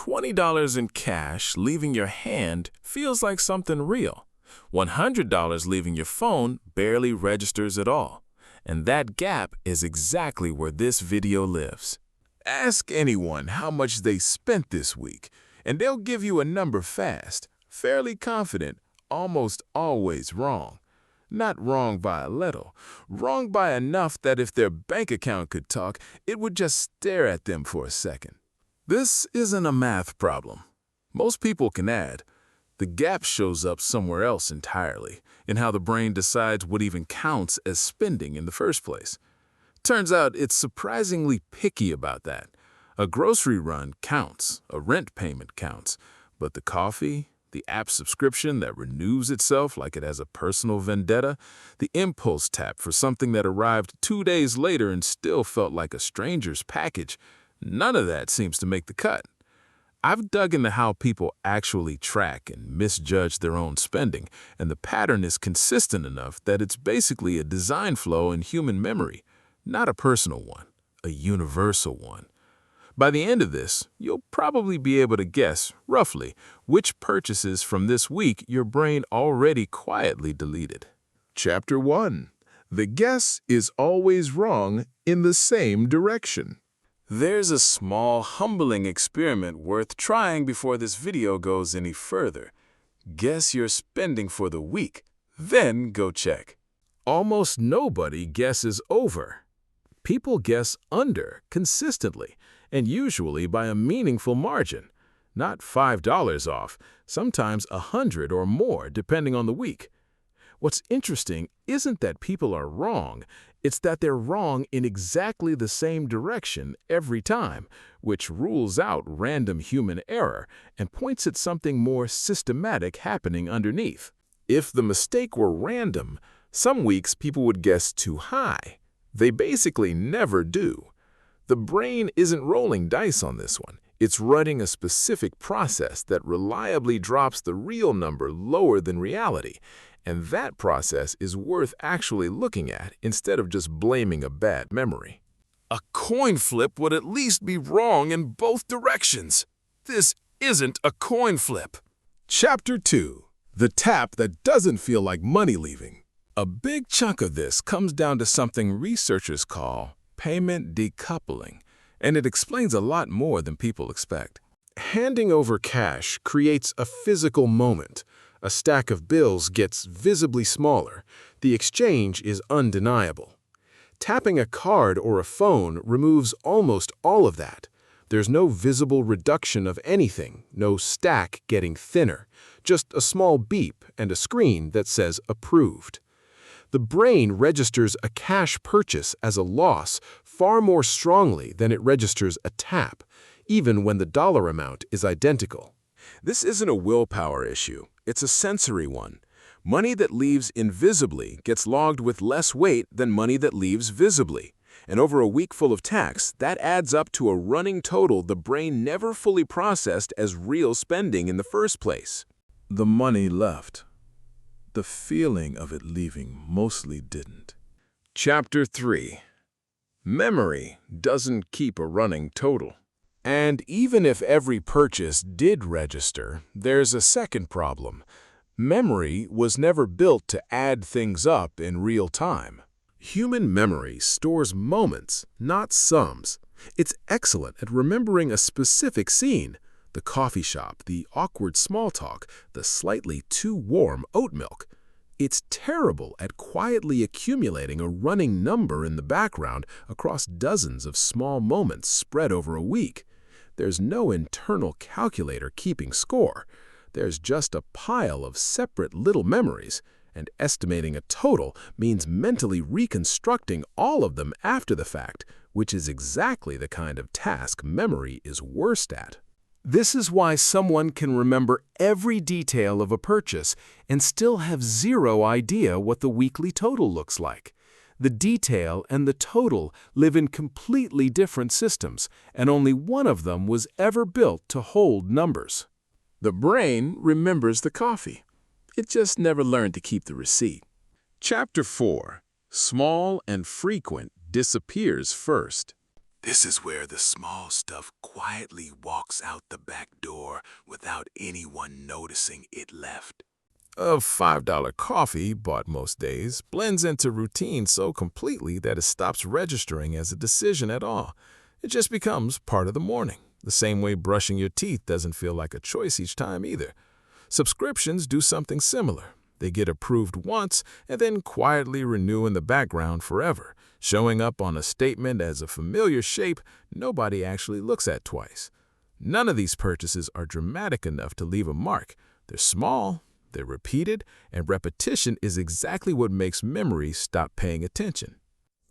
$20 in cash leaving your hand feels like something real. $100 leaving your phone barely registers at all. And that gap is exactly where this video lives. Ask anyone how much they spent this week, and they'll give you a number fast, fairly confident, almost always wrong. Not wrong by a little, wrong by enough that if their bank account could talk, it would just stare at them for a second. This isn't a math problem. Most people can add. The gap shows up somewhere else entirely, in how the brain decides what even counts as spending in the first place. Turns out it's surprisingly picky about that. A grocery run counts, a rent payment counts, but the coffee, the app subscription that renews itself like it has a personal vendetta, the impulse tap for something that arrived 2 days later and still felt like a stranger's package, none of that seems to make the cut. I've dug into how people actually track and misjudge their own spending, and the pattern is consistent enough that it's basically a design flaw in human memory, not a personal one, a universal one. By the end of this, you'll probably be able to guess, roughly, which purchases from this week your brain already quietly deleted. Chapter 1. The guess is always wrong in the same direction. There's a small, humbling experiment worth trying before this video goes any further. Guess your spending for the week, then go check. Almost nobody guesses over. People guess under consistently, and usually by a meaningful margin. Not $5 off, sometimes $100 or more depending on the week. What's interesting isn't that people are wrong, it's that they're wrong in exactly the same direction every time, which rules out random human error and points at something more systematic happening underneath. If the mistake were random, some weeks people would guess too high. They basically never do. The brain isn't rolling dice on this one. It's running a specific process that reliably drops the real number lower than reality, and that process is worth actually looking at instead of just blaming a bad memory. A coin flip would at least be wrong in both directions. This isn't a coin flip. Chapter 2. The tap that doesn't feel like money leaving. A big chunk of this comes down to something researchers call payment decoupling, and it explains a lot more than people expect. Handing over cash creates a physical moment. A stack of bills gets visibly smaller. The exchange is undeniable. Tapping a card or a phone removes almost all of that. There's no visible reduction of anything, no stack getting thinner, just a small beep and a screen that says approved. The brain registers a cash purchase as a loss far more strongly than it registers a tap, even when the dollar amount is identical. This isn't a willpower issue, it's a sensory one. Money that leaves invisibly gets logged with less weight than money that leaves visibly. And over a week full of tax, that adds up to a running total the brain never fully processed as real spending in the first place. The money left. The feeling of it leaving mostly didn't. Chapter 3. Memory doesn't keep a running total. And even if every purchase did register, there's a second problem. Memory was never built to add things up in real time. Human memory stores moments, not sums. It's excellent at remembering a specific scene, the coffee shop, the awkward small talk, the slightly too warm oat milk. It's terrible at quietly accumulating a running number in the background across dozens of small moments spread over a week. There's no internal calculator keeping score. There's just a pile of separate little memories, and estimating a total means mentally reconstructing all of them after the fact, which is exactly the kind of task memory is worst at. This is why someone can remember every detail of a purchase and still have zero idea what the weekly total looks like. The detail and the total live in completely different systems, and only one of them was ever built to hold numbers. The brain remembers the coffee. It just never learned to keep the receipt. Chapter 4. Small and frequent disappears first. This is where the small stuff quietly walks out the back door without anyone noticing it left. A $5 coffee, bought most days, blends into routine so completely that it stops registering as a decision at all. It just becomes part of the morning, the same way brushing your teeth doesn't feel like a choice each time either. Subscriptions do something similar. They get approved once and then quietly renew in the background forever, showing up on a statement as a familiar shape nobody actually looks at twice. None of these purchases are dramatic enough to leave a mark. They're small, they're repeated, and repetition is exactly what makes memory stop paying attention.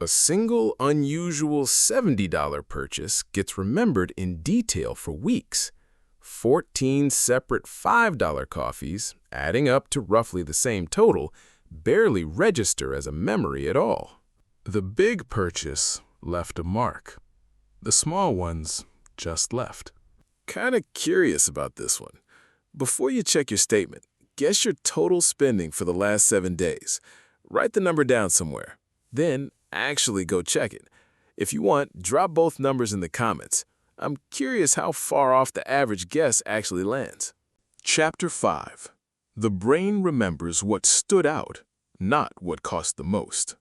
A single, unusual $70 purchase gets remembered in detail for weeks. 14 separate $5 coffees, adding up to roughly the same total, barely register as a memory at all. The big purchase left a mark. The small ones just left. Kinda curious about this one. Before you check your statement, guess your total spending for the last 7 days. Write the number down somewhere. Then actually go check it. If you want, drop both numbers in the comments. I'm curious how far off the average guess actually lands. Chapter 5. The brain remembers what stood out, not what cost the most.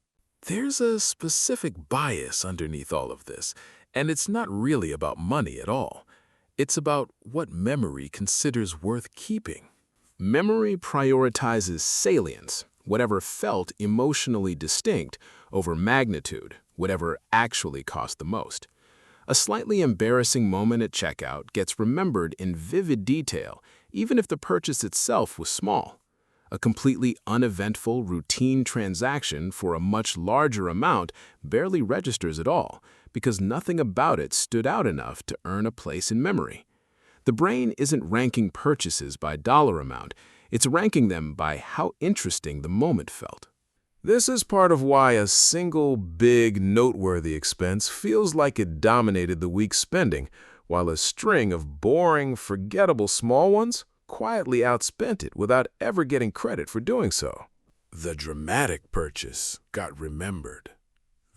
There's a specific bias underneath all of this, and it's not really about money at all. It's about what memory considers worth keeping. Memory prioritizes salience, whatever felt emotionally distinct, over magnitude, whatever actually cost the most. A slightly embarrassing moment at checkout gets remembered in vivid detail, even if the purchase itself was small. A completely uneventful, routine transaction for a much larger amount barely registers at all, because nothing about it stood out enough to earn a place in memory. The brain isn't ranking purchases by dollar amount, it's ranking them by how interesting the moment felt. This is part of why a single big, noteworthy expense feels like it dominated the week's spending, while a string of boring, forgettable small ones quietly outspent it without ever getting credit for doing so. The dramatic purchase got remembered.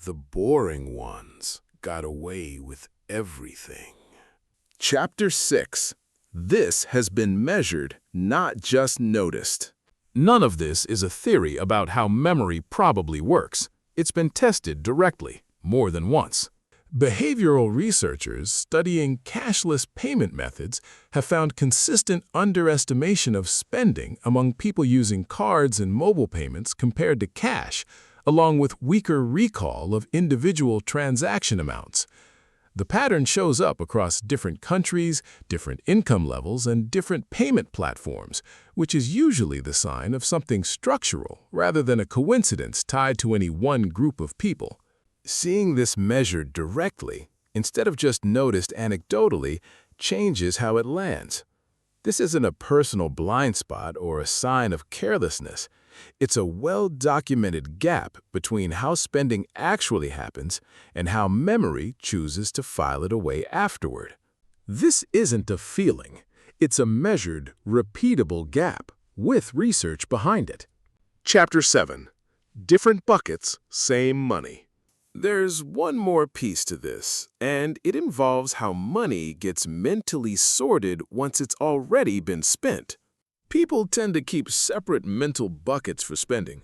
The boring ones got away with everything. Chapter 6. This has been measured, not just noticed. None of this is a theory about how memory probably works. It's been tested directly, more than once. Behavioral researchers studying cashless payment methods have found consistent underestimation of spending among people using cards and mobile payments compared to cash, along with weaker recall of individual transaction amounts. The pattern shows up across different countries, different income levels, and different payment platforms, which is usually the sign of something structural rather than a coincidence tied to any one group of people. Seeing this measured directly, instead of just noticed anecdotally, changes how it lands. This isn't a personal blind spot or a sign of carelessness. It's a well-documented gap between how spending actually happens and how memory chooses to file it away afterward. This isn't a feeling. It's a measured, repeatable gap with research behind it. Chapter 7. Different buckets, same money. There's one more piece to this, and it involves how money gets mentally sorted once it's already been spent. People tend to keep separate mental buckets for spending.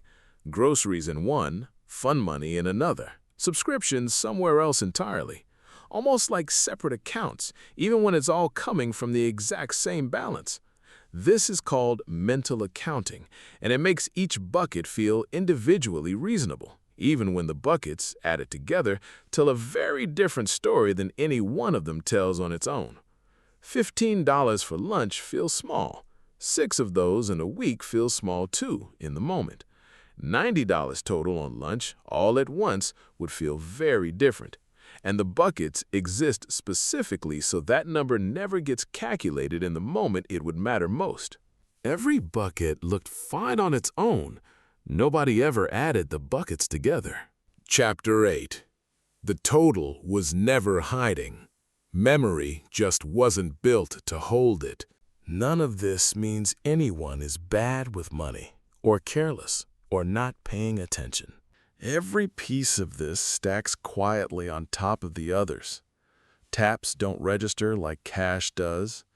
Groceries in one, fun money in another, subscriptions somewhere else entirely. Almost like separate accounts, even when it's all coming from the exact same balance. This is called mental accounting, and it makes each bucket feel individually reasonable, even when the buckets, added together, tell a very different story than any one of them tells on its own. $15 for lunch feels small. 6 of those in a week feel small too, in the moment. $90 total on lunch, all at once, would feel very different. And the buckets exist specifically so that number never gets calculated in the moment it would matter most. Every bucket looked fine on its own. Nobody ever added the buckets together. Chapter 8. The total was never hiding. Memory just wasn't built to hold it. None of this means anyone is bad with money, or careless, or not paying attention. Every piece of this stacks quietly on top of the others. Taps don't register like cash does.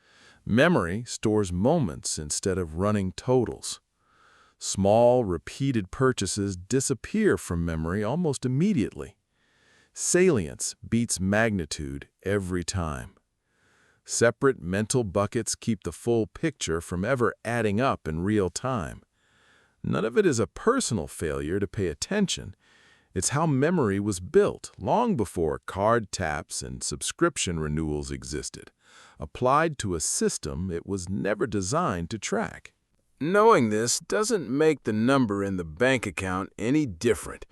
Memory stores moments instead of running totals. Small, repeated purchases disappear from memory almost immediately. Salience beats magnitude every time. Separate mental buckets keep the full picture from ever adding up in real time. None of it is a personal failure to pay attention. It's how memory was built long before card taps and subscription renewals existed, applied to a system it was never designed to track. Knowing this doesn't make the number in the bank account any different.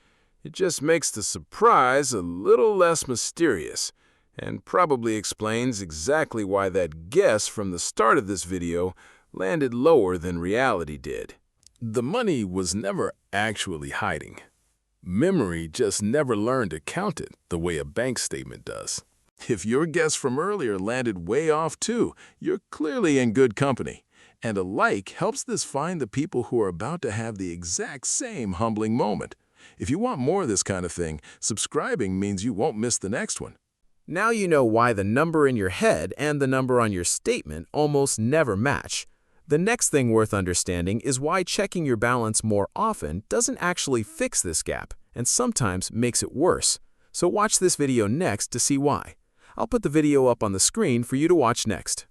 It just makes the surprise a little less mysterious, and probably explains exactly why that guess from the start of this video landed lower than reality did. The money was never actually hiding. Memory just never learned to count it the way a bank statement does. If your guess from earlier landed way off too, you're clearly in good company. And a like helps this find the people who are about to have the exact same humbling moment. If you want more of this kind of thing, subscribing means you won't miss the next one. Now you know why the number in your head and the number on your statement almost never match. The next thing worth understanding is why checking your balance more often doesn't actually fix this gap, and sometimes makes it worse. So watch this video next to see why. I'll put the video up on the screen for you to watch next.